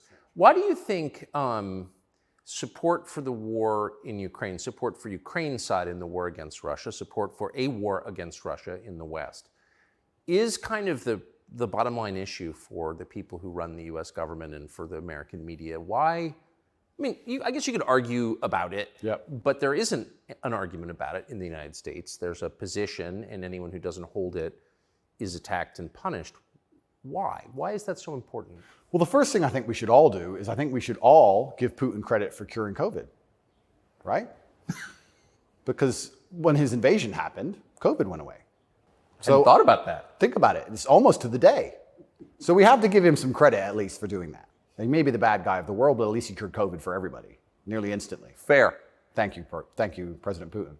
afterwards. Why do you think support for the war in Ukraine, support for Ukraine's side in the war against Russia, support for a war against Russia in the West, is kind of the bottom line issue for the people who run the US government and for the American media? Why? I mean, I guess you could argue about it, but there isn't an argument about it in the United States. There's a position, and anyone who doesn't hold it is attacked and punished. Why? Why is that so important? Well, the first thing I think we should all do is I think we should all give Putin credit for curing COVID, right? Because when his invasion happened, COVID went away. So thought about that. Think about it. It's almost to the day. So we have to give him some credit at least for doing that. He may be the bad guy of the world, but at least he cured COVID for everybody nearly instantly. Fair. Thank you, President Putin.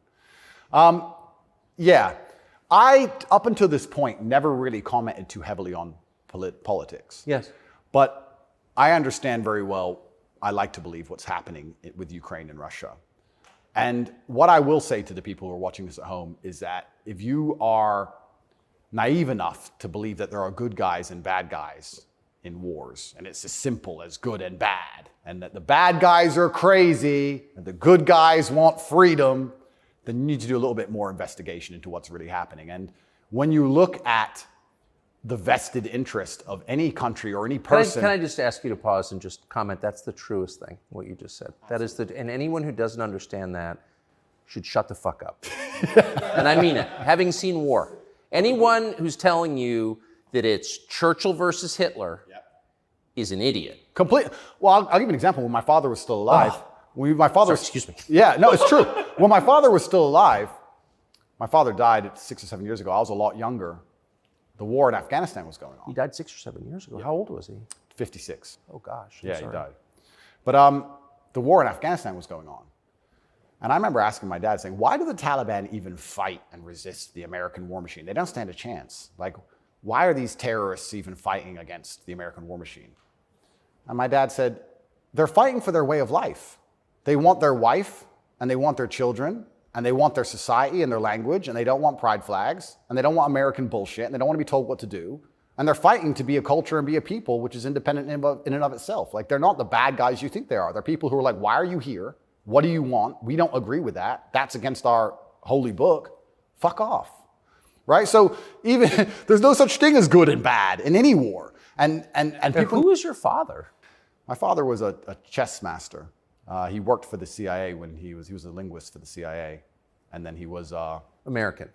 I, up until this point, never really commented too heavily on politics. Yes. But I understand very well, I like to believe what's happening with Ukraine and Russia. And what I will say to the people who are watching this at home is that if you are naive enough to believe that there are good guys and bad guys in wars, and it's as simple as good and bad, and that the bad guys are crazy, and the good guys want freedom, then you need to do a little bit more investigation into what's really happening. And when you look at the vested interest of any country or any person... Can I just ask you to pause and just comment? That's the truest thing, what you just said. That is and anyone who doesn't understand that should shut the fuck up. And I mean it, having seen war. Anyone who's telling you that it's Churchill versus Hitler is an idiot. Well, I'll give you an example. When my father was still alive, excuse me. Yeah, no, it's true. When my father was still alive, my father died 6 or 7 years ago. I was a lot younger. The war in Afghanistan was going on. He died 6 or 7 years ago. How old was he? 56. Oh gosh. Yeah, he died. But the war in Afghanistan was going on. And I remember asking my dad, saying, why do the Taliban even fight and resist the American war machine? They don't stand a chance. Like, why are these terrorists even fighting against the American war machine? And my dad said, they're fighting for their way of life. They want their wife, and they want their children, and they want their society and their language, and they don't want pride flags, and they don't want American bullshit, and they don't want to be told what to do. And they're fighting to be a culture and be a people which is independent in and of itself. Like, they're not the bad guys you think they are. They're people who are like, why are you here? What do you want? We don't agree with that. That's against our holy book. Fuck off. Right? So even there's no such thing as good and bad in any war. And people. Who was your father? My father was a chess master. He worked for the CIA when he was a linguist for the CIA, and then he was American.